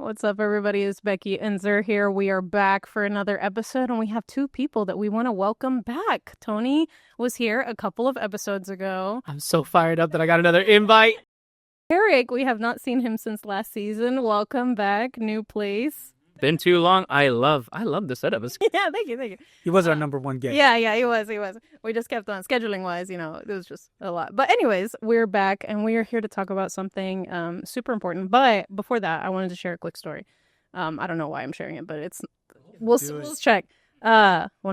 What's up, everybody? It's Becky and Zer here. We are back for another episode, and we have two people that we want to welcome back. Tony was here a couple of episodes ago. I'm so fired up that I got another invite. Erick, we have not seen him since last season. Welcome back, new place. Been too long. I love the setup. Yeah, thank you. He was our number one guest. Yeah, he was. We just kept on scheduling-wise, it was just a lot. But anyways, we're back, and we are here to talk about something super important. But before that, I wanted to share a quick story. I don't know why I'm sharing it, but we'll check. When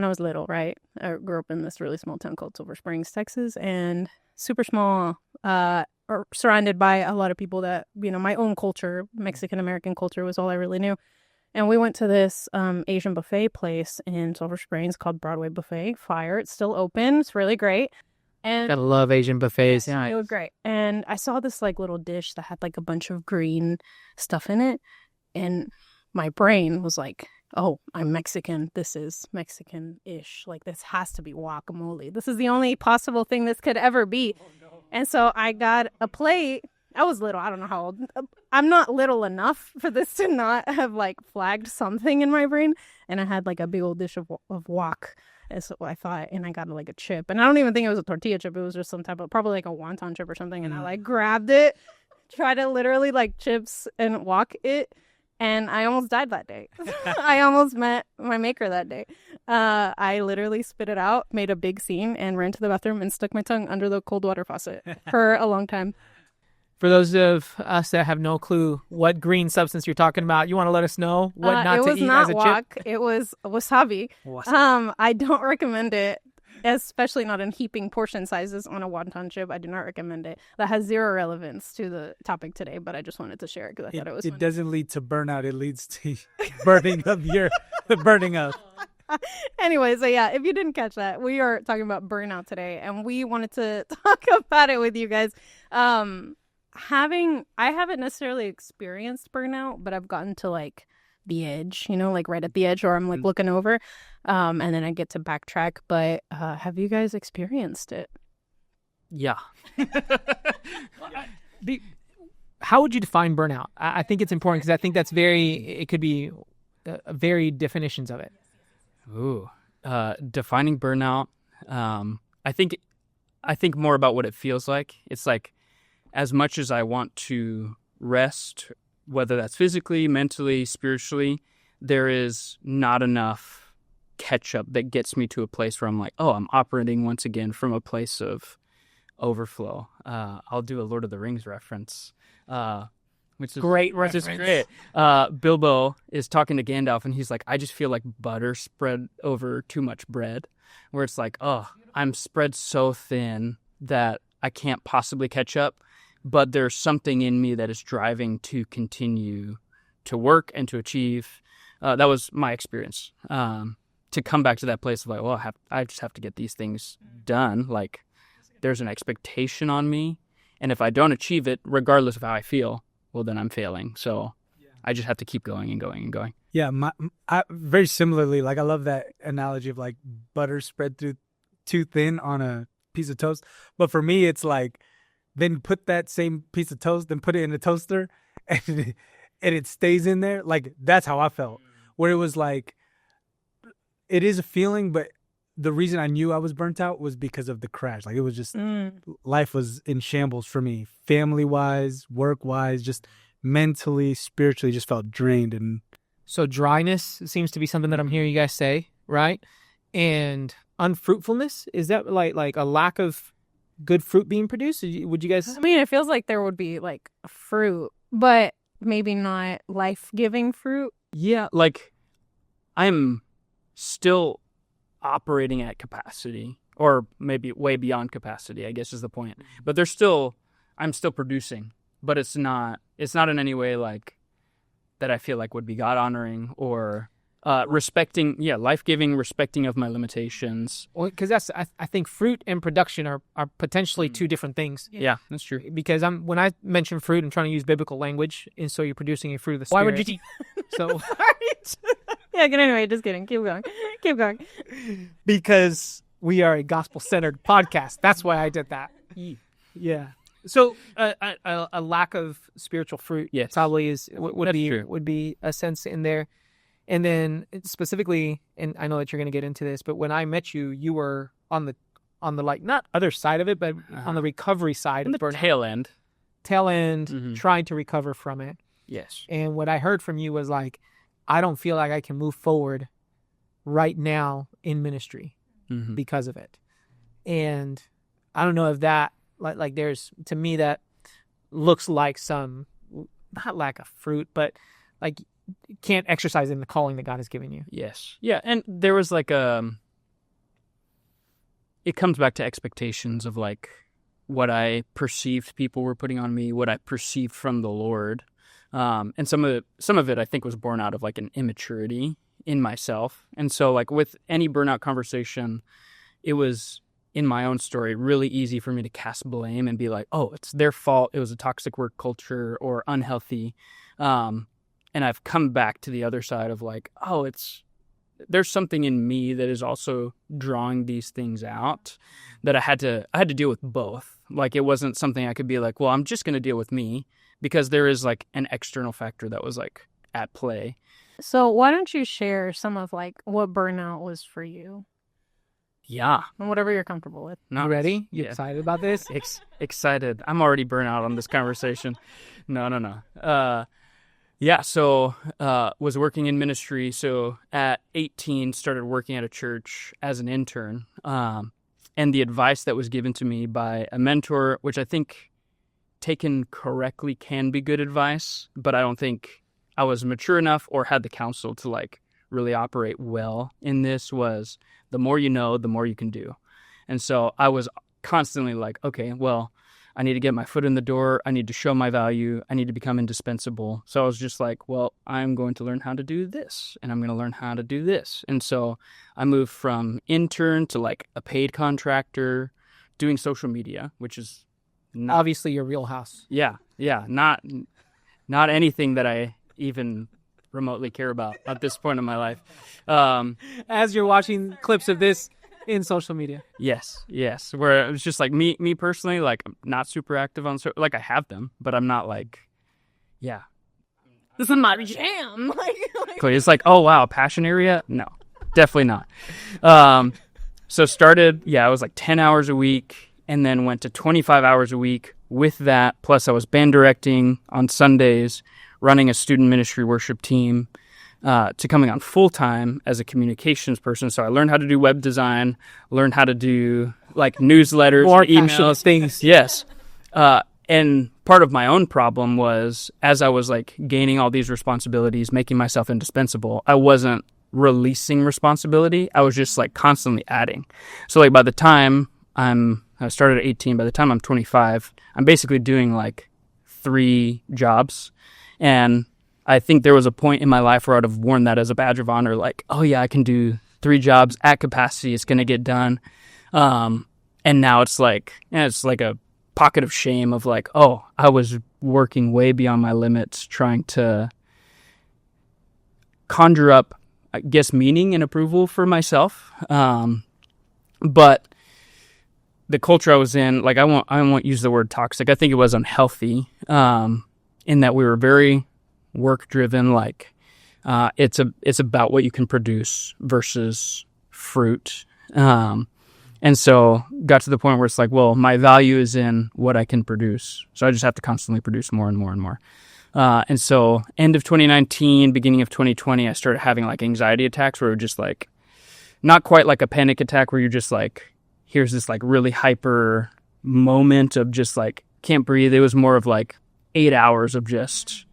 I was little, right, I grew up in this really small town called Silver Springs, Texas, and super small, or surrounded by a lot of people that, my own culture, Mexican-American culture was all I really knew. And we went to this Asian buffet place in Silver Springs called Broadway Buffet. Fire. It's still open. It's really great. And Gotta love Asian buffets. yeah, it was great. And I saw this little dish that had a bunch of green stuff in it. And my brain was like, oh, I'm Mexican. This is Mexican-ish. This has to be guacamole. This is the only possible thing this could ever be. Oh, no. And so I got a plate. I was little. I don't know how old. I'm not little enough for this to not have flagged something in my brain. And I had a big old dish of guac, is what I thought. And I got a chip. And I don't even think it was a tortilla chip. It was just some type of, probably a wonton chip or something. And I grabbed it, tried to literally chips and guac it. And I almost died that day. I almost met my maker that day. I literally spit it out, made a big scene, and ran to the bathroom and stuck my tongue under the cold water faucet for a long time. For those of us that have no clue what green substance you're talking about, you want to let us know what not to eat as a guac, chip? it was wasabi. I don't recommend it, especially not in heaping portion sizes on a wonton chip. I do not recommend it. That has zero relevance to the topic today, but I just wanted to share it because I thought it was funny. It doesn't lead to burnout. It leads to burning of the burning of. Anyway, so yeah, if you didn't catch that, we are talking about burnout today, and we wanted to talk about it with you guys. I haven't necessarily experienced burnout, but I've gotten to the edge, right at the edge, or I'm looking over, and then I get to backtrack. But have you guys experienced it? Yeah. How would you define burnout? I think it's important because I think it could be varied definitions of it. Ooh, defining burnout. I think more about what it feels like. It's as much as I want to rest, whether that's physically, mentally, spiritually, there is not enough catch-up that gets me to a place where I'm I'm operating once again from a place of overflow. I'll do a Lord of the Rings reference, which is great reference. Great. Bilbo is talking to Gandalf, and he's like, I just feel like butter spread over too much bread, where it's I'm spread so thin that I can't possibly catch up. But there's something in me that is driving to continue to work and to achieve. That was my experience. To come back to that place of I just have to get these things done. There's an expectation on me. And if I don't achieve it, regardless of how I feel, well, then I'm failing. So I just have to keep going and going and going. Yeah, very similarly, I love that analogy of butter spread through too thin on a piece of toast. But for me, it's then put that same piece of toast, then put it in the toaster, and it stays in there. That's how I felt. Where it was it is a feeling, but the reason I knew I was burnt out was because of the crash. It was just, life was in shambles for me. Family-wise, work-wise, just mentally, spiritually, just felt drained. And so dryness seems to be something that I'm hearing you guys say, right? And unfruitfulness, is that like a lack of good fruit being produced? Would you guys? I mean, it feels like there would be fruit, but maybe not life-giving fruit. Yeah, I'm still operating at capacity, or maybe way beyond capacity, I guess is the point. But I'm still producing, but it's not in any way that I feel would be God-honoring or respecting, life-giving, respecting of my limitations. Well, because I think fruit and production are potentially two different things. Yeah, that's true. Because when I mention fruit, I'm trying to use biblical language, and so you're producing a fruit of the Spirit. Why would you? So. Yeah. Anyway, just kidding. Keep going. Because we are a gospel-centered podcast. That's why I did that. Yeah. So a lack of spiritual fruit, Yes. probably would That's be true. would be a sense in there. And then specifically, and I know that you're going to get into this, but when I met you, you were on the like not other side of it, but on the recovery side In of the burnout. tail end. Tail end, Mhm. trying to recover from it. Yes. And what I heard from you was like, I don't feel like I can move forward right now in ministry Mm-hmm. because of it. And I don't know if that like there's, to me, that looks like some, not lack of fruit, but like can't exercise in the calling that God has given you. Yes. Yeah, and there was like it comes back to expectations of like what I perceived people were putting on me, what I perceived from the Lord. And some of it I think was born out of like an immaturity in myself. And so like with any burnout conversation, it was in my own story really easy for me to cast blame and be like, oh, it's their fault. It was a toxic work culture or unhealthy. And I've come back to the other side of like, oh, there's something in me that is also drawing these things out, that I had to deal with both. Like it wasn't something I could be like, well, I'm just going to deal with me, because there is like an external factor that was like at play. So why don't you share some of like what burnout was for you, Yeah. and whatever you're comfortable with? You ready? You Yeah. excited about this? Excited. I'm already burnt out on this conversation. No. Yeah, so was working in ministry. So at 18, started working at a church as an intern. And the advice that was given to me by a mentor, which I think taken correctly can be good advice, but I don't think I was mature enough or had the counsel to like really operate well in this, was the more you know, the more you can do. And so I was constantly like, okay, well, I need to get my foot in the door. I need to show my value. I need to become indispensable. So I was just like, well, I'm going to learn how to do this, and I'm going to learn how to do this. And so I moved from intern to like a paid contractor doing social media, which is not, Obviously your real house. yeah, not anything that I even remotely care about at this point in my life. As you're watching clips of this in social media. Yes. Where it was just like me personally, like I'm not super active on like I have them, but I'm not like, yeah. This is my jam. It's like, oh wow, passion area? No, definitely not. So started, I was like 10 hours a week, and then went to 25 hours a week with that. Plus I was band directing on Sundays, running a student ministry worship team, to coming on full-time as a communications person. So I learned how to do web design, learned how to do like newsletters, More emails, passionate things. Yes. And part of my own problem was, as I was like gaining all these responsibilities, making myself indispensable, I wasn't releasing responsibility. I was just like constantly adding. So like by the time I started at 18, by the time I'm 25, I'm basically doing like 3 jobs. And I think there was a point in my life where I'd have worn that as a badge of honor, like, oh yeah, I can do 3 jobs at capacity. It's going to get done. And now it's like a pocket of shame of like, oh, I was working way beyond my limits, trying to conjure up, I guess, meaning and approval for myself. But the culture I was in, like, I won't use the word toxic. I think it was unhealthy, in that we were very work driven. Like, it's about what you can produce versus fruit. And so got to the point where it's like, well, my value is in what I can produce. So I just have to constantly produce more and more and more. And so end of 2019, beginning of 2020, I started having like anxiety attacks where it was just like, not quite like a panic attack where you're just like, here's this like really hyper moment of just like, can't breathe. It was more of like 8 hours of just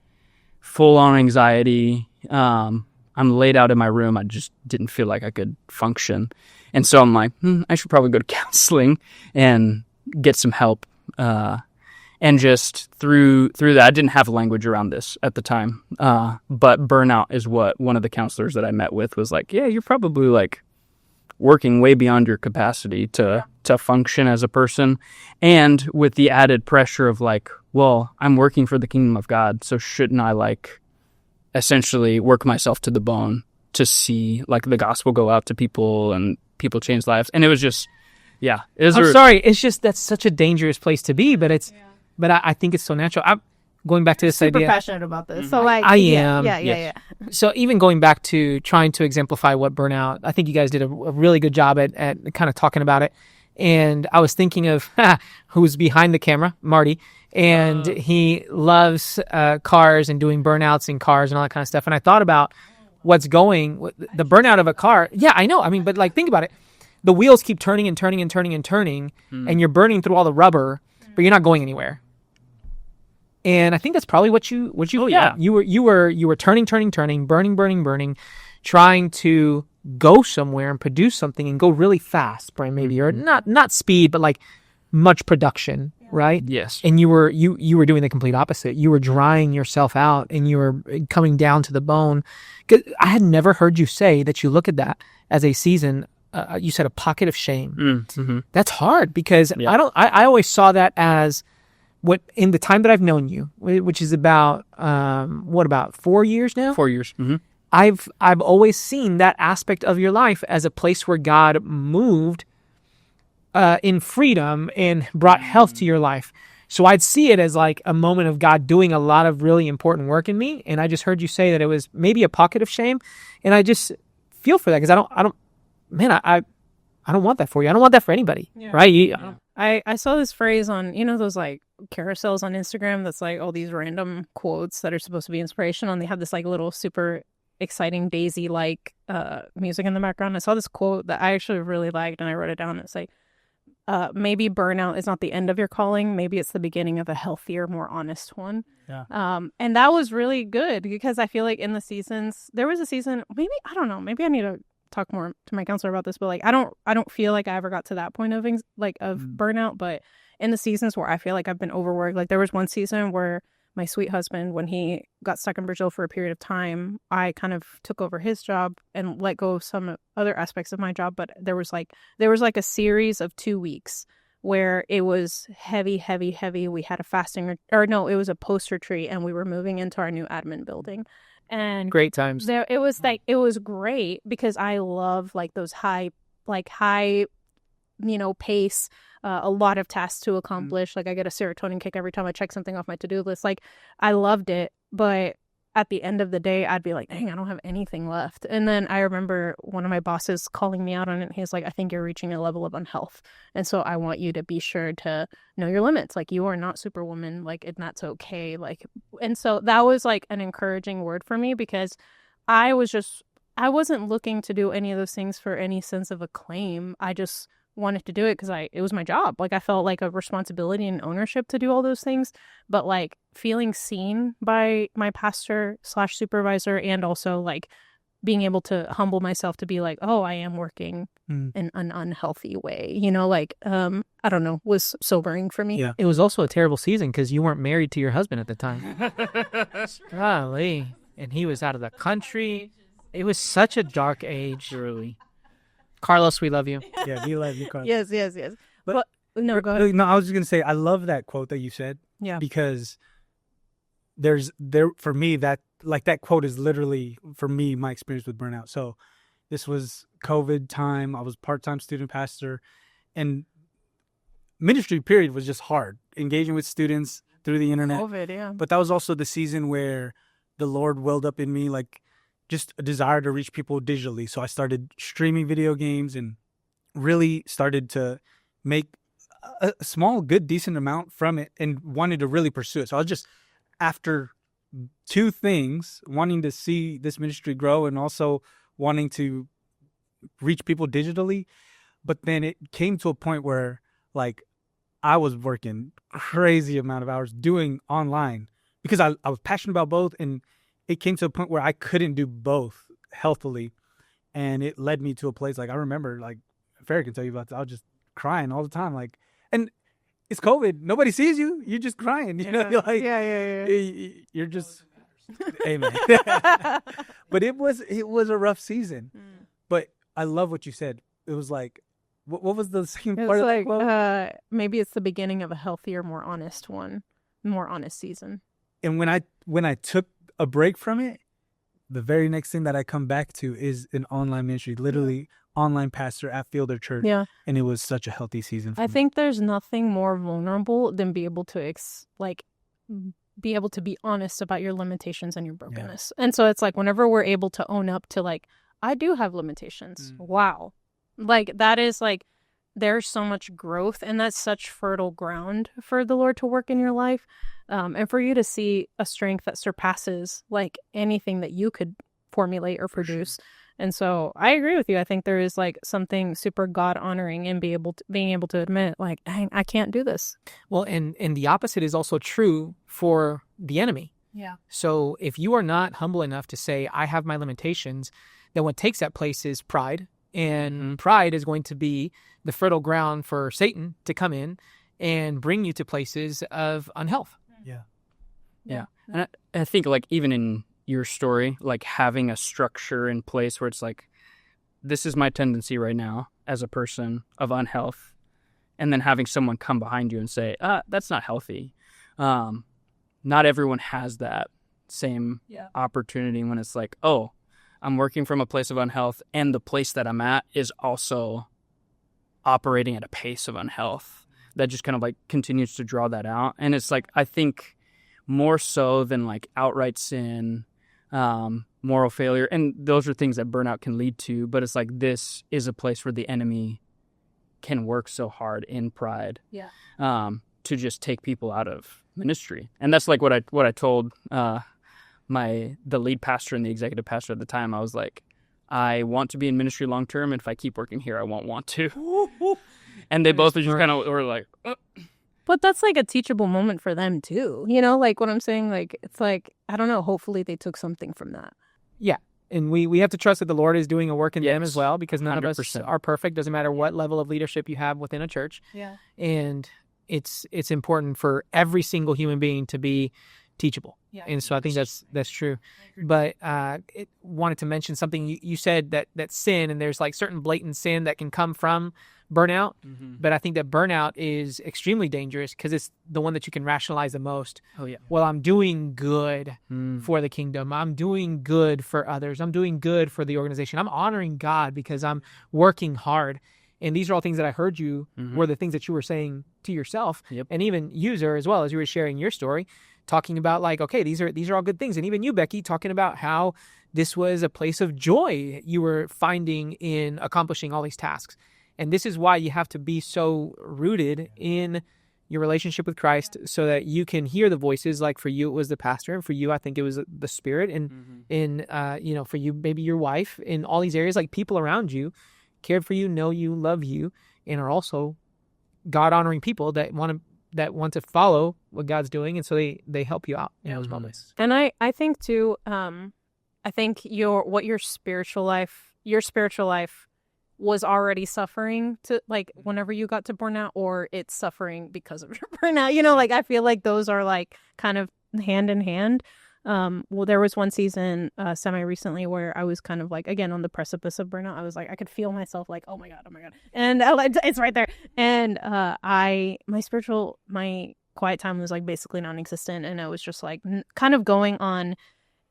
full on anxiety. I'm laid out in my room. I just didn't feel like I could function. And so I'm like, I should probably go to counseling and get some help. And just through that, I didn't have language around this at the time. But burnout is what one of the counselors that I met with was like, yeah, you're probably like working way beyond your capacity to function as a person. And with the added pressure of like, well, I'm working for the kingdom of God, so shouldn't I like essentially work myself to the bone to see like the gospel go out to people and people change lives? And it was just, yeah. I'm sorry. It's just, that's such a dangerous place to be, but but I think it's so natural. I'm going back to this Super idea. passionate about this. So like, I yeah, am. Yeah. So even going back to trying to exemplify what burnout, I think you guys did a really good job at kind of talking about it. And I was thinking of who's behind the camera, Marty, and he loves cars and doing burnouts in cars and all that kind of stuff. And I thought about the burnout of a car. Yeah, I know. I mean, but like, think about it. The wheels keep turning and turning and turning and turning, and you're burning through all the rubber, but you're not going anywhere. And I think that's probably what you yeah. you were turning, burning, trying to go somewhere and produce something and go really fast, Brian, maybe, or not speed, but like much production, right? Yes. And you were doing the complete opposite. You were drying yourself out and you were coming down to the bone. 'Cause I had never heard you say that you look at that as a season. You said a pocket of shame. Mm-hmm. That's hard because Yeah. I always saw that as what in the time that I've known you, which is about about 4 years now? 4 years. Mm-hmm. I've always seen that aspect of your life as a place where God moved in freedom and brought health to your life. So I'd see it as like a moment of God doing a lot of really important work in me. And I just heard you say that it was maybe a pocket of shame, and I just feel for that because I don't want that for you. I don't want that for anybody, right? I saw this phrase on, those like carousels on Instagram that's like all these random quotes that are supposed to be inspirational, and they have this like little super exciting daisy like music in the background. I saw this quote that I actually really liked, and I wrote it down. It's like, maybe burnout is not the end of your calling. Maybe it's the beginning of a healthier, more honest one. Yeah. And that was really good because I feel like in the seasons, there was a season, maybe, I don't know, maybe I need to talk more to my counselor about this, but like I don't feel like I ever got to that point of burnout. But in the seasons where I feel like I've been overworked, like there was one season where my sweet husband, when he got stuck in Brazil for a period of time, I kind of took over his job and let go of some other aspects of my job. But there was like a series of 2 weeks where it was heavy. We had a fasting it was a post retreat, and we were moving into our new admin building. And Great times. it was great because I love like those high pace, a lot of tasks to accomplish. Like I get a serotonin kick every time I check something off my to-do list. Like I loved it, but at the end of the day, I'd be like, dang, I don't have anything left. And then I remember one of my bosses calling me out on it. He's like, I think you're reaching a level of unhealth. And so I want you to be sure to know your limits. Like you are not Superwoman, like, and that's okay. Like, and so that was like an encouraging word for me because I wasn't looking to do any of those things for any sense of acclaim. I just wanted to do it because it was my job. Like I felt like a responsibility and ownership to do all those things, but like feeling seen by my pastor / supervisor, and also like being able to humble myself to be like, oh, I am working in an unhealthy way, I don't know, was sobering for me. Yeah. It was also a terrible season because you weren't married to your husband at the time. Golly. And he was out of the country. It was such a dark age. Truly. Carlos, we love you. Yeah, we love you, Carlos. Yes. But no, go ahead. No, I was just gonna say I love that quote that you said. Yeah. Because for me that quote is literally for me my experience with burnout. So this was COVID time. I was part-time student pastor, and ministry period was just hard. Engaging with students through the internet. COVID, yeah. But that was also the season where the Lord welled up in me like just a desire to reach people digitally. So I started streaming video games and really started to make a small, good, decent amount from it and wanted to really pursue it. So I was just after two things, wanting to see this ministry grow and also wanting to reach people digitally. But then it came to a point where like I was working crazy amount of hours doing online because I was passionate about both, and it came to a point where I couldn't do both healthily, and it led me to a place like I remember, like Erick can tell you about this, I was just crying all the time, like, and it's COVID, nobody sees you, you're just crying, you know, you're like, yeah. you're just, amen. But it was a rough season, but I love what you said. It was like, what was the second part of the quote? Maybe it's the beginning of a healthier, more honest season. And when I took a break from it, the very next thing that I come back to is an online ministry. Literally online pastor at Fielder Church. Yeah. And it was such a healthy season for I me. think there's nothing more vulnerable than be able to be able to be honest about your limitations and your brokenness. And so it's like whenever we're able to own up to like, I do have limitations. Wow. Like that is like, there's so much growth, and that's such fertile ground for the Lord to work in your life. And for you to see a strength that surpasses like anything that you could formulate or produce. And so I agree with you. I think there is like something super God honoring in being able to admit like, dang, I can't do this. Well, and the opposite is also true for the enemy. Yeah. So if you are not humble enough to say, I have my limitations, then what takes that place is pride. And pride is going to be the fertile ground for Satan to come in and bring you to places of unhealth. Yeah. And I think like even in your story, like having a structure in place where it's like, this is my tendency right now as a person of unhealth, and then having someone come behind you and say, that's not healthy. Not everyone has that same opportunity when it's like, oh, I'm working from a place of unhealth, and the place that I'm at is also operating at a pace of unhealth that just kind of like continues to draw that out. And it's like, I think more so than like outright sin, moral failure, and those are things that burnout can lead to, but it's like this is a place where the enemy can work so hard in pride to just take people out of ministry. And that's like what I told the lead pastor and the executive pastor at the time. I was like, I want to be in ministry long term, and if I keep working here, I won't want to. And they both just kind of were like, But that's like a teachable moment for them too. You know, like what I'm saying, like, it's like, I don't know, hopefully they took something from that. Yeah. And we have to trust that the Lord is doing a work in them Yes. as well, because none of us 100%. are perfect. Doesn't matter what level of leadership you have within a church. Yeah. And it's important for every single human being to be teachable. Yeah. And so I think that's true. But wanted to mention something. You said that sin, and there's like certain blatant sin that can come from burnout. But I think that burnout is extremely dangerous because it's the one that you can rationalize the most. oh yeah. Well, I'm doing good for the kingdom. I'm doing good for others. I'm doing good for the organization. I'm honoring God because I'm working hard. And these are all things that I heard you were the things that you were saying to yourself. Yep. And even user as well, as you were sharing your story, talking about like, okay, these are all good things. And even you, Becky, talking about how this was a place of joy you were finding in accomplishing all these tasks. And this is why you have to be so rooted in your relationship with Christ so that you can hear the voices. Like for you, it was the pastor. And for you, I think it was the Spirit. And for you, maybe your wife, in all these areas, like people around you cared for you, know you, love you, and are also God-honoring people that want to follow what God's doing. And so they help you out in those moments. And I think too, I think your spiritual life was already suffering to like whenever you got to burnout, or it's suffering because of your burnout. You know, like I feel like those are like kind of hand in hand. Well, there was one season semi-recently where I was kind of like, again, on the precipice of burnout. I was like, I could feel myself like, oh my God. And it's right there. And my quiet time was like basically non-existent. And I was just like kind of going on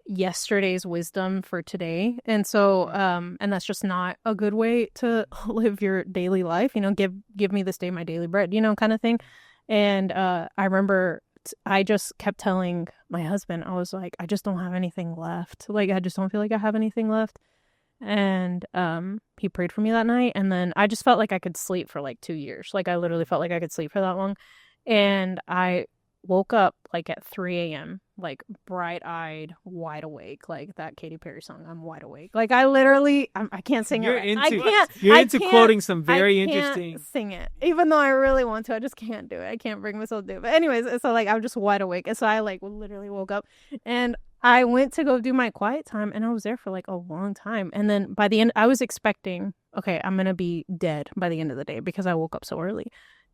yesterday's wisdom for today. And so, and that's just not a good way to live your daily life, you know, give me this day my daily bread, you know, kind of thing. And I remember I just kept telling my husband, I was like, I just don't have anything left. Like, I just don't feel like I have anything left. And he prayed for me that night. And then I just felt like I could sleep for like 2 years. Like, I literally felt like I could sleep for that long. And I woke up like at 3 a.m., like bright-eyed, wide awake, like that Katy Perry song, I'm wide awake. Like, I literally, I can't sing You're it. You're into quoting some very I can't interesting. sing it, even though I really want to. I just can't do it. I can't bring myself to do it. But anyways, so like I'm just wide awake, and so I like literally woke up, and I went to go do my quiet time, and I was there for like a long time. And then by the end, I was expecting, okay, I'm gonna be dead by the end of the day because I woke up so early,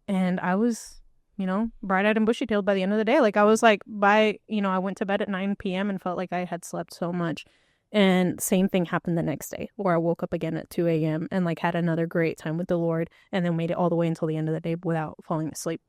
and I was, you know, bright-eyed and bushy-tailed by the end of the day. Like I was like, I went to bed at 9 p.m. and felt like I had slept so much. And same thing happened the next day where I woke up again at 2 a.m. and like had another great time with the Lord, and then made it all the way until the end of the day without falling asleep.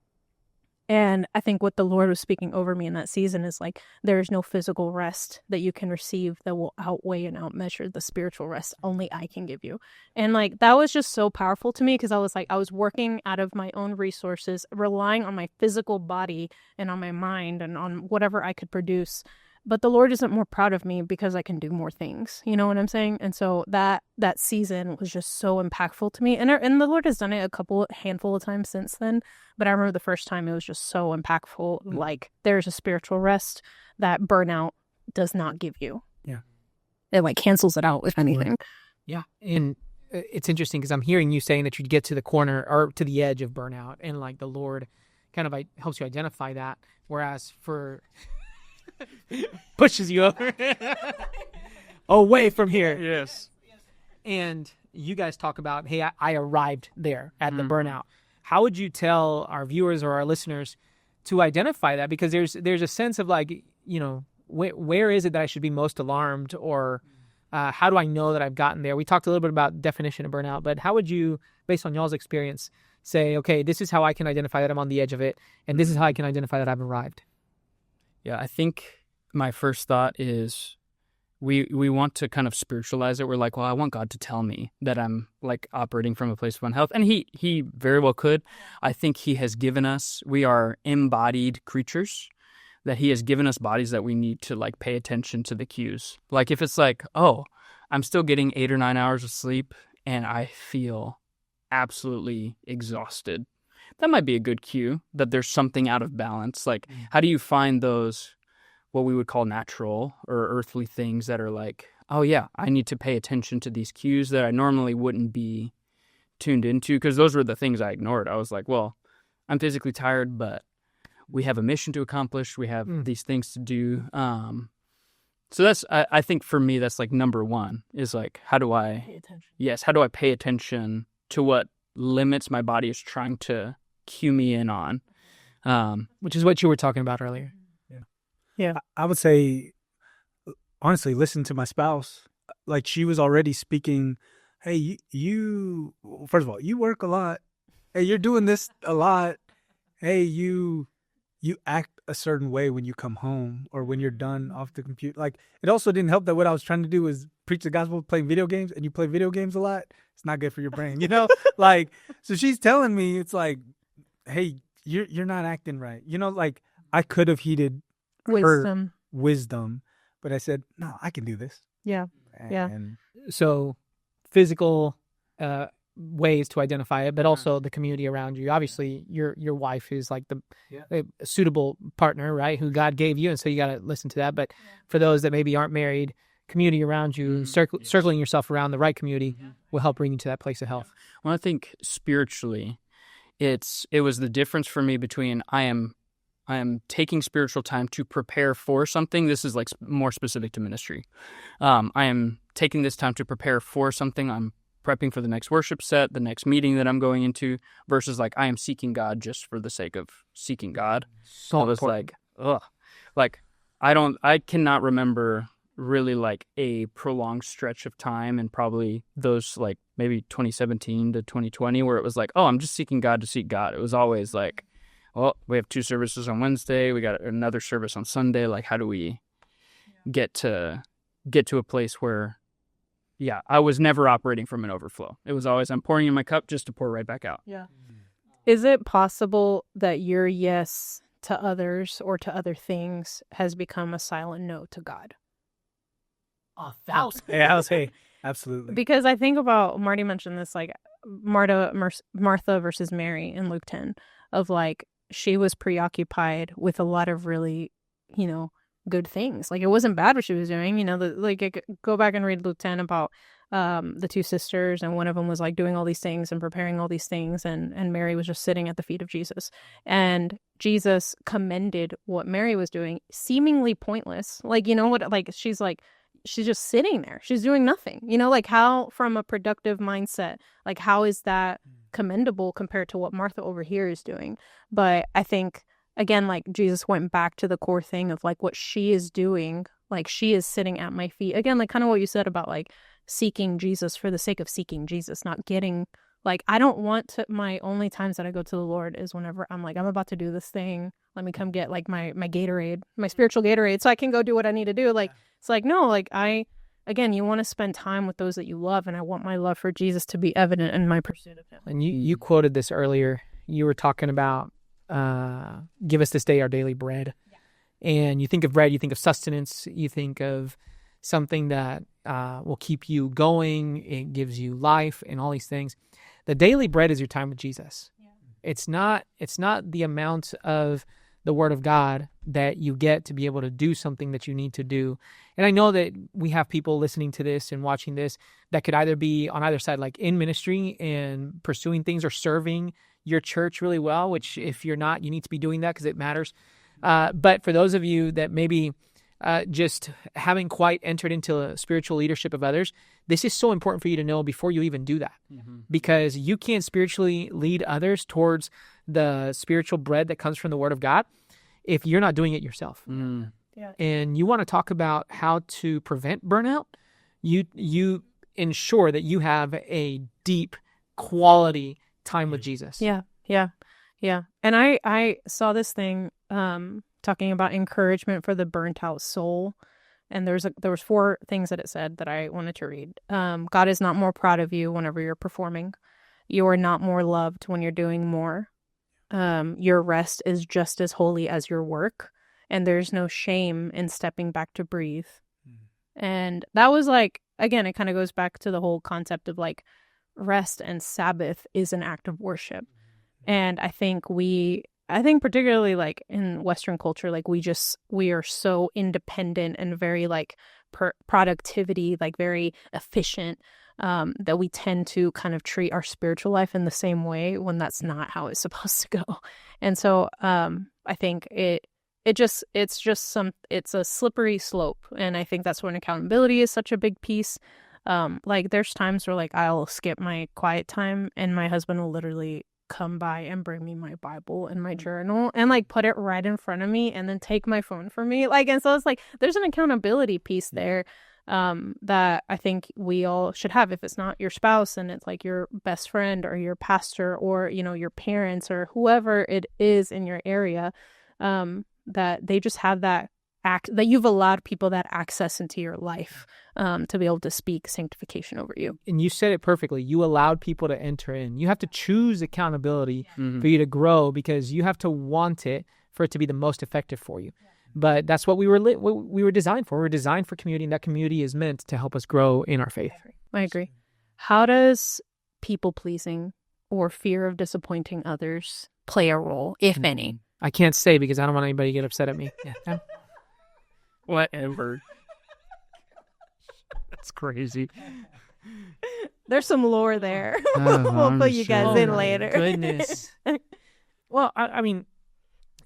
And I think what the Lord was speaking over me in that season is like, there is no physical rest that you can receive that will outweigh and outmeasure the spiritual rest only I can give you. And like, that was just so powerful to me, because I was like, I was working out of my own resources, relying on my physical body and on my mind and on whatever I could produce. But the Lord isn't more proud of me because I can do more things. You know what I'm saying? And so that season was just so impactful to me. And the Lord has done it handful of times since then. But I remember the first time it was just so impactful. Like, there's a spiritual rest that burnout does not give you. Yeah. It like cancels it out, if anything. Yeah. And it's interesting because I'm hearing you saying that you get to the corner or to the edge of burnout, and like the Lord kind of helps you identify that. Whereas for pushes you over away from here. Yes. And you guys talk about, hey, I arrived there at the burnout. How would you tell our viewers or our listeners to identify that? Because there's a sense of like, you know, where is it that I should be most alarmed, or how do I know that I've gotten there? We talked a little bit about definition of burnout, but how would you, based on y'all's experience, say, okay, this is how I can identify that I'm on the edge of it, and this is how I can identify that I've arrived? Yeah, I think my first thought is we want to kind of spiritualize it. We're like, well, I want God to tell me that I'm like operating from a place of unhealth. And he very well could. I think he has given us, we are embodied creatures, that he has given us bodies that we need to like pay attention to the cues. Like if it's like, oh, I'm still getting 8 or 9 hours of sleep and I feel absolutely exhausted, that might be a good cue that there's something out of balance. Like, how do you find those, what we would call natural or earthly things that are like, oh yeah, I need to pay attention to these cues that I normally wouldn't be tuned into? Because those were the things I ignored. I was like, well, I'm physically tired, but we have a mission to accomplish. We have these things to do. So that's, I think for me, that's like number one is like, how do I pay attention? Yes. How do I pay attention to what limits my body is trying to cue me in on? Which is what you were talking about earlier. Yeah. I would say, honestly, listen to my spouse. Like, she was already speaking, hey, you first of all, you work a lot. Hey, you're doing this a lot. Hey, you act a certain way when you come home or when you're done off the computer. Like, it also didn't help that what I was trying to do was preach the gospel playing video games, and you play video games a lot. It's not good for your brain, you know? Like, so she's telling me, it's like, hey, you're not acting right. You know, like, I could have heeded her wisdom, but I said, no, I can do this. Yeah. Yeah. And So physical ways to identify it, but also the community around you. Obviously, your wife is like a suitable partner, right, who God gave you, and so you got to listen to that. But for those that maybe aren't married, community around you, circling yourself around the right community will help bring you to that place of health. Well, I think spiritually, it was the difference for me between I am taking spiritual time to prepare for something. This is like more specific to ministry. I am taking this time to prepare for something. I'm prepping for the next worship set, the next meeting that I'm going into, versus like I am seeking God just for the sake of seeking God. So I was like, ugh. Like I cannot remember really like a prolonged stretch of time, and probably those like maybe 2017 to 2020 where it was like, oh, I'm just seeking God to seek God. It was always like, well, we have 2 services on Wednesday. We got another service on Sunday. Like, how do we get to a place where, yeah, I was never operating from an overflow. It was always, I'm pouring in my cup just to pour right back out. Yeah. Is it possible that your yes to others or to other things has become a silent no to God? 1,000. yeah, I'll say absolutely. Because I think about, Marty mentioned this, like Martha versus Mary in Luke 10, of like, she was preoccupied with a lot of really, good things. Like, it wasn't bad what she was doing, go back and read Luke 10 about the 2 sisters, and one of them was like doing all these things and preparing all these things, and Mary was just sitting at the feet of Jesus. And Jesus commended what Mary was doing, seemingly pointless. Like, she's just sitting there. She's doing nothing. Like, how, from a productive mindset, like, how is that commendable compared to what Martha over here is doing? But I think, again, like, Jesus went back to the core thing of like what she is doing. Like, she is sitting at my feet. Again, like kind of what you said about like seeking Jesus for the sake of seeking Jesus, not getting Like, I don't want to, my only times that I go to the Lord is whenever I'm like, I'm about to do this thing. Let me come get like my Gatorade, my spiritual Gatorade, so I can go do what I need to do. Like, it's like, no, like again, you want to spend time with those that you love. And I want my love for Jesus to be evident in my pursuit of him. And you quoted this earlier. You were talking about, give us this day our daily bread. Yeah. And you think of bread, you think of sustenance, you think of something that will keep you going. It gives you life and all these things. The daily bread is your time with Jesus. Yeah. It's not the amount of the Word of God that you get to be able to do something that you need to do. And I know that we have people listening to this and watching this that could either be on either side, like in ministry and pursuing things, or serving your church really well, which if you're not, you need to be doing that because it matters. But for those of you that maybe just haven't quite entered into a spiritual leadership of others, this is so important for you to know before you even do that. Mm-hmm. Because you can't spiritually lead others towards the spiritual bread that comes from the Word of God if you're not doing it yourself. Mm. Yeah. And you want to talk about how to prevent burnout. You ensure that you have a deep quality time with Jesus. Yeah. And I saw this thing talking about encouragement for the burnt out soul. And there was 4 things that it said that I wanted to read. God is not more proud of you whenever you're performing. You are not more loved when you're doing more. Your rest is just as holy as your work. And there's no shame in stepping back to breathe. And that was like, again, it kind of goes back to the whole concept of like rest and Sabbath is an act of worship. And I think particularly like in Western culture, like we are so independent and very like productivity, like very efficient, that we tend to kind of treat our spiritual life in the same way when that's not how it's supposed to go. And so I think it's a slippery slope. And I think that's when accountability is such a big piece. Like there's times where like I'll skip my quiet time and my husband will literally come by and bring me my Bible and my journal and like put it right in front of me and then take my phone from me. Like, and so it's like, there's an accountability piece there, that I think we all should have. If it's not your spouse and it's like your best friend or your pastor or, you know, your parents or whoever it is in your area, that they just have that that you've allowed people that access into your life, to be able to speak sanctification over you. And you said it perfectly. You allowed people to enter in. You have to choose accountability for you to grow, because you have to want it for it to be the most effective for you. Yeah. But that's what we were designed for. We were designed for community, and that community is meant to help us grow in our faith. I agree. How does people pleasing or fear of disappointing others play a role, if any? I can't say because I don't want anybody to get upset at me. Yeah. Whatever. That's crazy. There's some lore there. We'll put you guys in later. Goodness. Well, I mean,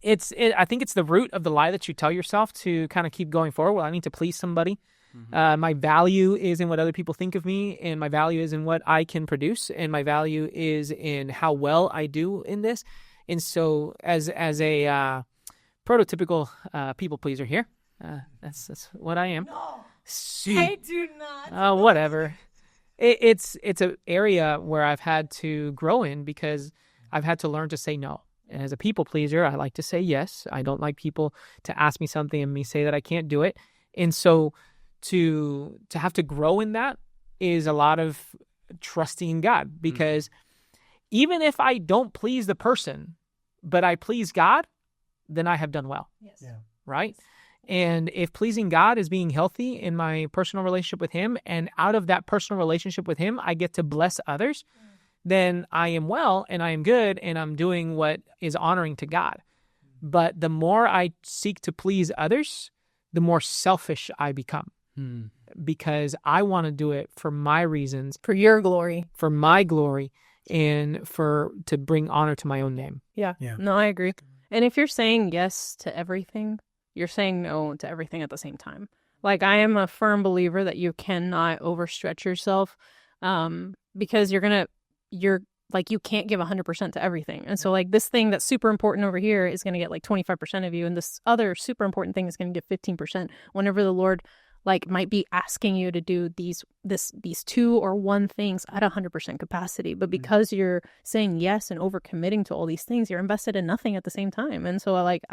I think it's the root of the lie that you tell yourself to kind of keep going forward. Well, I need to please somebody. Mm-hmm. My value is in what other people think of me, and my value is in what I can produce, and my value is in how well I do in this. And so, as a prototypical people pleaser here, that's what I am. No, I do not. Whatever. It's an area where I've had to grow in, because I've had to learn to say no. And as a people pleaser, I like to say yes. I don't like people to ask me something and me say that I can't do it. And so to have to grow in that is a lot of trusting in God, because even if I don't please the person, but I please God, then I have done well. Yes. Yeah. Right? And if pleasing God is being healthy in my personal relationship with Him, and out of that personal relationship with Him, I get to bless others, then I am well and I am good and I'm doing what is honoring to God. But the more I seek to please others, the more selfish I become, because I want to do it for my reasons, for your glory, for my glory, and to bring honor to my own name. Yeah. No, I agree. And if you're saying yes to everything, you're saying no to everything at the same time. Like, I am a firm believer that you cannot overstretch yourself, because you can't give 100% to everything. And so like this thing that's super important over here is going to get like 25% of you. And this other super important thing is going to get 15% whenever the Lord like might be asking you to do these 2 or 1 things at 100% capacity, but because you're saying yes and overcommitting to all these things, you're invested in nothing at the same time. And so like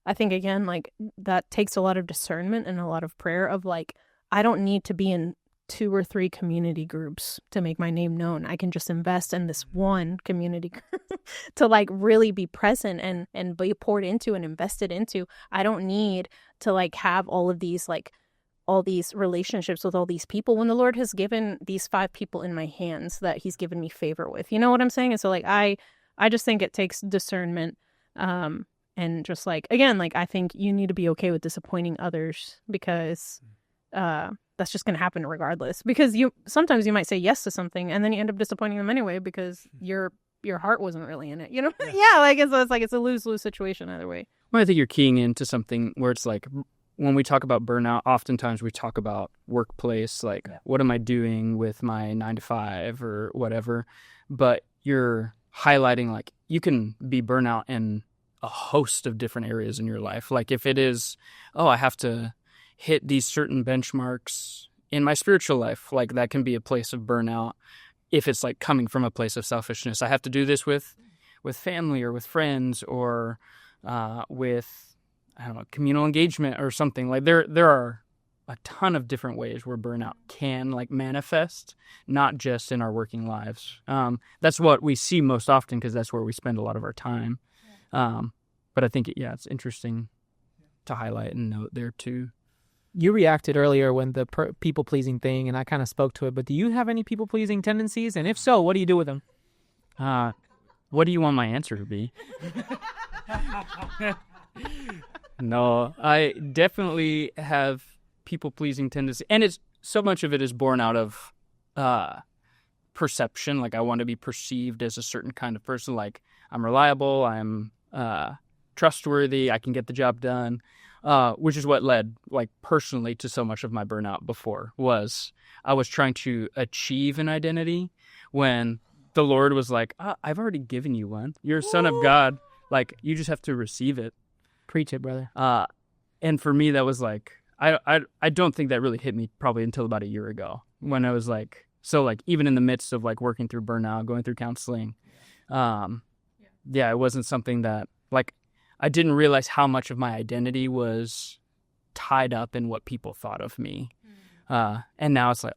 I think again, like that takes a lot of discernment and a lot of prayer of like, I don't need to be in 2 or 3 community groups to make my name known. I can just invest in this one community group to like really be present and be poured into and invested into. I don't need to like have all these relationships with all these people when the Lord has given these 5 people in my hands that he's given me favor with. You know what I'm saying? And so like I just think it takes discernment, and just like, again, like I think you need to be okay with disappointing others, because that's just going to happen regardless, because sometimes you might say yes to something and then you end up disappointing them anyway because your heart wasn't really in it, you know? Yeah, like it's a lose-lose situation either way. Well, I think you're keying into something where it's like, when we talk about burnout, oftentimes we talk about workplace, like what am I doing with my 9 to 5 or whatever, but you're highlighting like you can be burnout in a host of different areas in your life. Like if it is, I have to hit these certain benchmarks in my spiritual life, like that can be a place of burnout. If it's like coming from a place of selfishness, I have to do this with family or with friends or with, I don't know, communal engagement or something. Like there are a ton of different ways where burnout can like manifest, not just in our working lives. That's what we see most often because that's where we spend a lot of our time. But I think, it's interesting to highlight and note there too. You reacted earlier when the people-pleasing thing, and I kind of spoke to it, but do you have any people-pleasing tendencies? And if so, what do you do with them? What do you want my answer to be? No, I definitely have people-pleasing tendencies. And it's so much of it is born out of perception. Like I want to be perceived as a certain kind of person. Like I'm reliable, I'm trustworthy, I can get the job done. Which is what led, like, personally to so much of my burnout before, was I was trying to achieve an identity when the Lord was like, I've already given you one. You're a son of God. Like, you just have to receive it. Preach it, brother. And for me, that was like, I don't think that really hit me probably until about a year ago when I was like, so like, even in the midst of like working through burnout, going through counseling, it wasn't something that, like, I didn't realize how much of my identity was tied up in what people thought of me. And now it's like,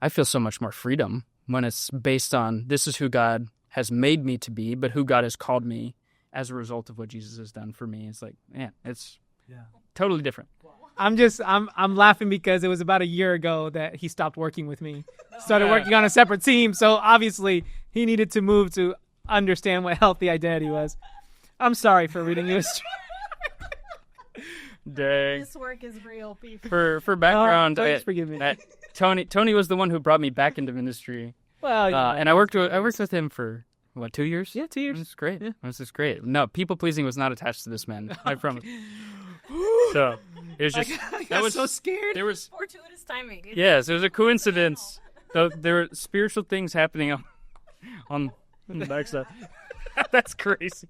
I feel so much more freedom when it's based on this is who God has made me to be, but who God has called me as a result of what Jesus has done for me. It's like, man, it's totally different. I'm laughing because it was about a year ago that he stopped working with me, started working on a separate team. So obviously he needed to move to understand what healthy identity was. I'm sorry for reading you. Dang. This work is real, people. For background, forgive me. Tony was the one who brought me back into ministry. Well, and I worked with him for 2 years? Yeah, 2 years. This is great. Yeah. This is great. No, people pleasing was not attached to this man. I promise. So it was just I was so scared. There was Fortuitous timing. yes, it was a coincidence. There were spiritual things happening on the backside. That's crazy.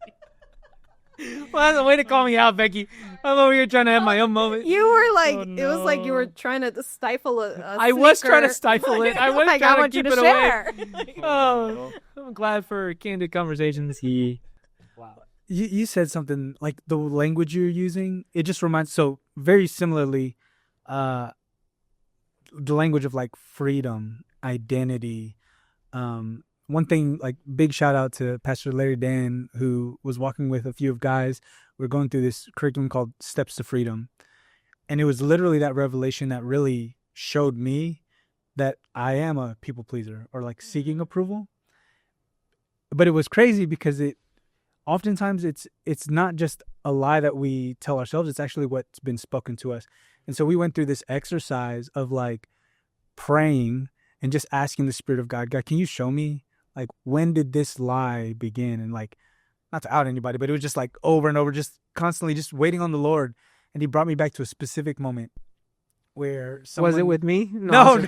Well, that's a way to call me out, Becky. I'm over here trying to have my own moment. You were like, it was like you were trying to stifle a I was trying to stifle it. I was like, trying I want to keep you to it share. away. Oh, I'm glad for candid conversations. Wow. You said something like the language you're using. It just reminds, so very similarly, the language of like freedom, identity. One thing, like, big shout out to Pastor Larry Dan, who was walking with a few of guys. We're going through this curriculum called Steps to Freedom. And it was literally that revelation that really showed me that I am a people pleaser or like seeking approval. But it was crazy because oftentimes it's not just a lie that we tell ourselves. It's actually what's been spoken to us. And so we went through this exercise of like praying and just asking the Spirit of God, can you show me? Like, when did this lie begin? And like, not to out anybody, but it was just like over and over, just constantly just waiting on the Lord. And he brought me back to a specific moment where someone... Was it with me? No.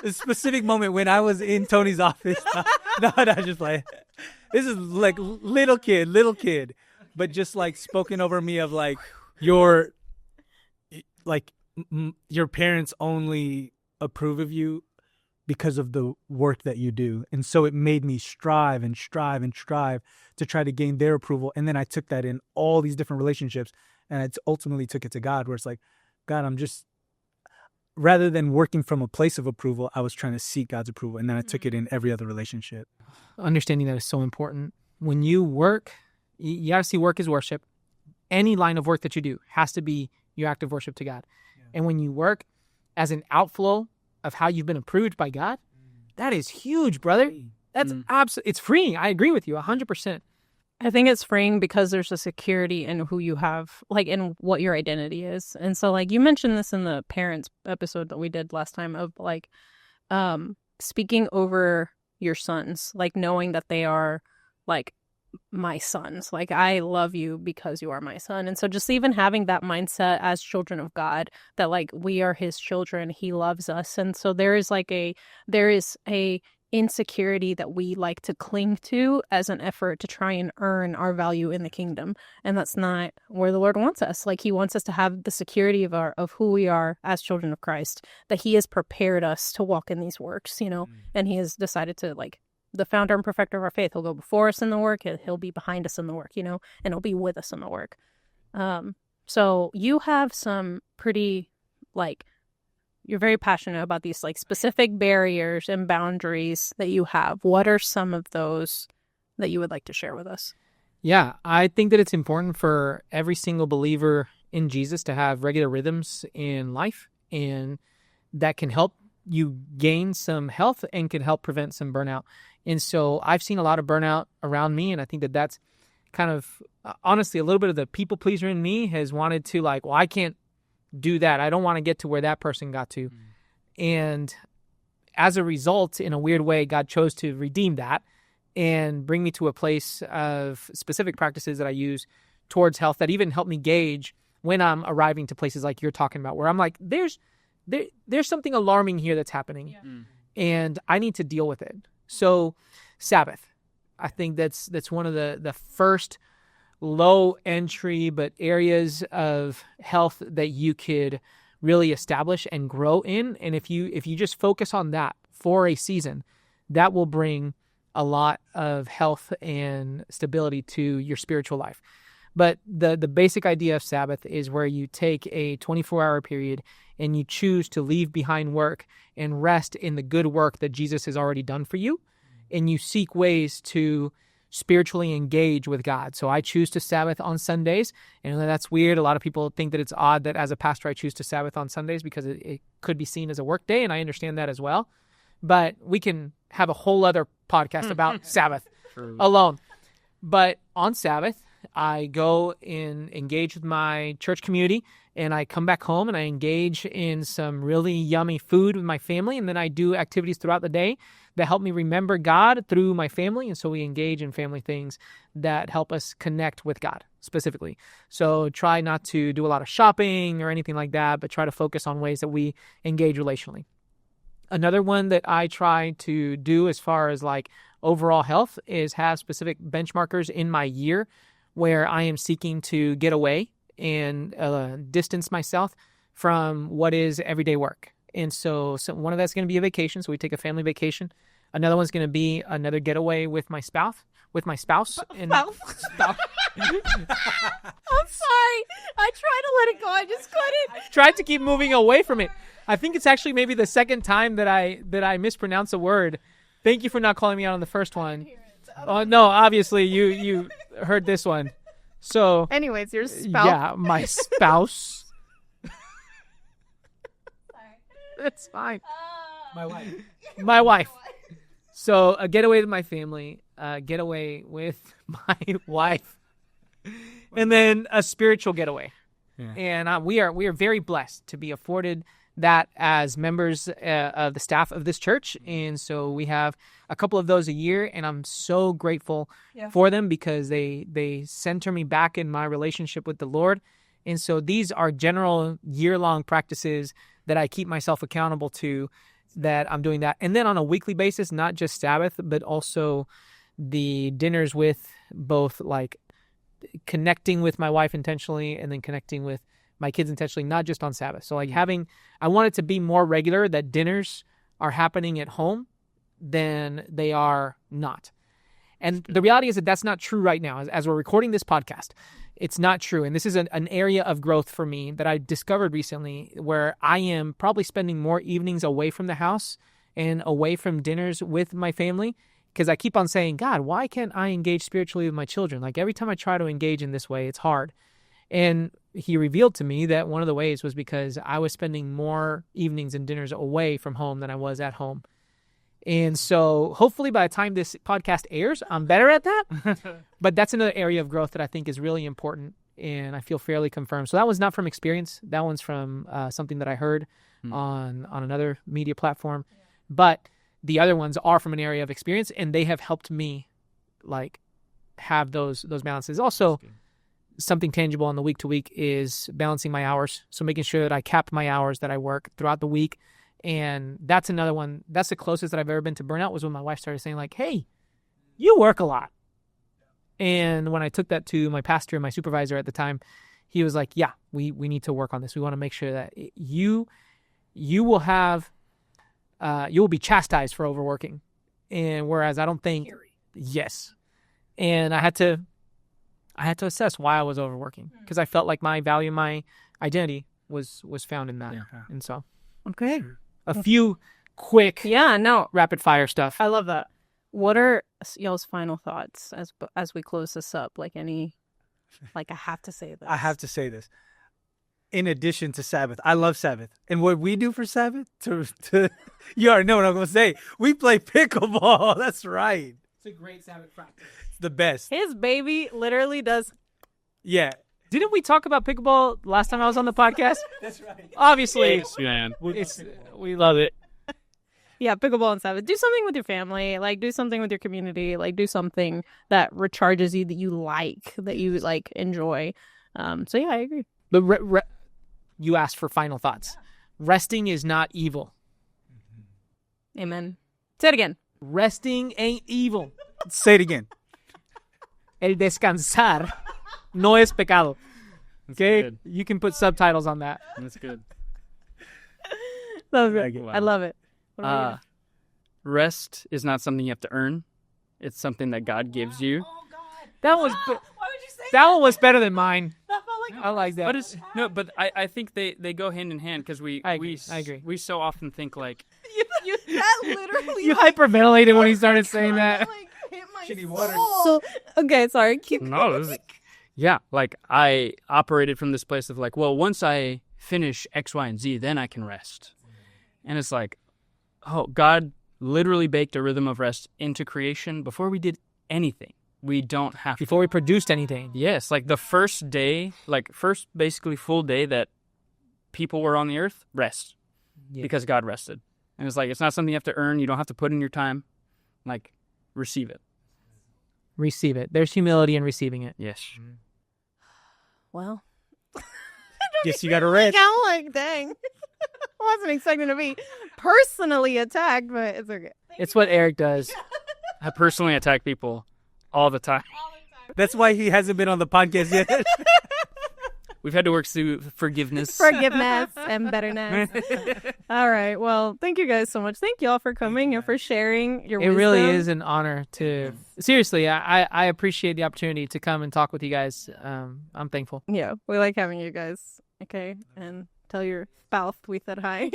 A specific moment when I was in Tony's office. No, just like, this is like little kid, but just like spoken over me of like, you're like your parents only approve of you because of the work that you do. And so it made me strive and strive and strive to try to gain their approval. And then I took that in all these different relationships, and I ultimately took it to God, where it's like, God, rather than working from a place of approval, I was trying to seek God's approval. And then I took it in every other relationship. Understanding that is so important. When you work, you got to see work as worship. Any line of work that you do has to be your act of worship to God. Yeah. And when you work as an outflow of how you've been approved by God, that is huge, brother. That's it's freeing. I agree with you 100%. I think it's freeing because there's a security in who you have, like in what your identity is. And so like you mentioned this in the parents episode that we did last time of like speaking over your sons, like knowing that they are like my sons. Like, I love you because you are my son. And so just even having that mindset as children of God, that like we are his children, he loves us. And so there is a insecurity that we like to cling to as an effort to try and earn our value in the kingdom. And that's not where the Lord wants us. Like, he wants us to have the security of who we are as children of Christ, that he has prepared us to walk in these works, and he has decided to, like, the founder and perfecter of our faith, he'll go before us in the work, he'll be behind us in the work, and he'll be with us in the work. So you have some pretty, like, you're very passionate about these, like, specific barriers and boundaries that you have. What are some of those that you would like to share with us? Yeah, I think that it's important for every single believer in Jesus to have regular rhythms in life, and that can help you gain some health and can help prevent some burnout. And so I've seen a lot of burnout around me, and I think that that's kind of, honestly, a little bit of the people pleaser in me has wanted to, like, well, I can't do that. I don't want to get to where that person got to. And as a result, in a weird way, God chose to redeem that and bring me to a place of specific practices that I use towards health that even help me gauge when I'm arriving to places like you're talking about, where I'm like, there's something alarming here that's happening, and I need to deal with it. So Sabbath, I think that's one of the first low entry but areas of health that you could really establish and grow in. And if you just focus on that for a season, that will bring a lot of health and stability to your spiritual life. But the basic idea of Sabbath is where you take a 24-hour period and you choose to leave behind work and rest in the good work that Jesus has already done for you. And you seek ways to spiritually engage with God. So I choose to Sabbath on Sundays. And that's weird. A lot of people think that it's odd that as a pastor I choose to Sabbath on Sundays because it could be seen as a work day, and I understand that as well. But we can have a whole other podcast about Sabbath alone. But on Sabbath, I go and engage with my church community, and I come back home and I engage in some really yummy food with my family, and then I do activities throughout the day that help me remember God through my family. And so we engage in family things that help us connect with God specifically. So try not to do a lot of shopping or anything like that, but try to focus on ways that we engage relationally. Another one that I try to do as far as like overall health is have specific benchmarkers in my year where I am seeking to get away and distance myself from what is everyday work. And so one of that's going to be a vacation. So we take a family vacation. Another one's going to be another getaway with my spouse. And spouse. I'm sorry. I tried to let it go. I just couldn't. I tried to keep moving away from it. I think it's actually maybe the second time that I mispronounce a word. Thank you for not calling me out on the first one. Oh no, obviously you heard this one. So anyways, your spouse. Yeah, my spouse. Sorry. That's fine. My wife. So a getaway with my family, a getaway with my wife, and then a spiritual getaway. Yeah. And we are very blessed to be afforded that as members of the staff of this church. And so we have a couple of those a year, and I'm so grateful for them because they center me back in my relationship with the Lord. And so these are general year-long practices that I keep myself accountable to, that I'm doing that. And then on a weekly basis, not just Sabbath, but also the dinners with both, like, connecting with my wife intentionally and then connecting with my kids intentionally, not just on Sabbath. So like I want it to be more regular that dinners are happening at home than they are not. And the reality is that that's not true right now. As we're recording this podcast, it's not true. And this is an area of growth for me that I discovered recently, where I am probably spending more evenings away from the house and away from dinners with my family, because I keep on saying, God, why can't I engage spiritually with my children? Like every time I try to engage in this way, it's hard. And he revealed to me that one of the ways was because I was spending more evenings and dinners away from home than I was at home. And so hopefully by the time this podcast airs, I'm better at that. But that's another area of growth that I think is really important, and I feel fairly confirmed. So that one's not from experience. That one's from something that I heard on another media platform. But the other ones are from an area of experience, and they have helped me like have those balances. Also, something tangible on the week to week is balancing my hours. So making sure that I cap my hours that I work throughout the week. And that's another one. That's the closest that I've ever been to burnout, was when my wife started saying like, hey, you work a lot. And when I took that to my pastor and my supervisor at the time, he was like, yeah, we need to work on this. We want to make sure that you will have, you will be chastised for overworking. And whereas I don't think, yes. And I had to assess why I was overworking, because I felt like my value, my identity was found in that. Yeah. And so, okay. A few quick, rapid fire stuff. I love that. What are y'all's final thoughts as we close this up? Like I have to say this. I have to say this. In addition to Sabbath, I love Sabbath. And what we do for Sabbath, you already know what I'm going to say. We play pickleball. That's right. It's a great Sabbath practice. It's the best. His baby literally does. Yeah. Didn't we talk about pickleball last time I was on the podcast? That's right. Obviously. Yes, man. We love it. Yeah, pickleball and Sabbath. Do something with your family. Like, do something with your community. Like, do something that recharges you, that you like, enjoy. So, yeah, I agree. But you asked for final thoughts. Resting is not evil. Amen. Say it again. Resting ain't evil. Say it again. El descansar no es pecado. Okay? Good. You can put subtitles on that. That's good. That was great. Wow. I love it. Rest is not something you have to earn. It's something that God gives you. Oh, God. That was Why would you say that one was better than mine. That felt like I like that. But I think they go hand in hand, because I agree. We so often think like that literally you hyperventilated when he started saying that. Like, hit my She need water. soul. So, okay, sorry. Keep no, like I operated from this place of like, well, once I finish X, Y, and Z, then I can rest. And it's like, oh, God literally baked a rhythm of rest into creation before we did anything. We don't have to. Before we produced anything. Yes, like the first day, first basically full day that people were on the earth, rest. Yeah. Because God rested. And it's like, it's not something you have to earn. You don't have to put in your time. Like, receive it. Receive it. There's humility in receiving it. Yes. Well. Yes, you got to rest. I'm like, dang. I wasn't expecting to be personally attacked, but it's okay. It's what Eric does. I personally attack people all the time. That's why he hasn't been on the podcast yet. We've had to work through forgiveness. And betterness. All right. Well, thank you guys so much. Thank y'all for coming and for sharing your wisdom. It really is an honor to... Seriously, I appreciate the opportunity to come and talk with you guys. I'm thankful. Yeah, we like having you guys. Okay? And tell your spouse we said hi.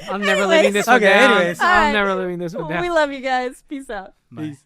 I'm never leaving this one down. Anyways. I'm never leaving this one down. We love you guys. Peace out. Bye. Peace.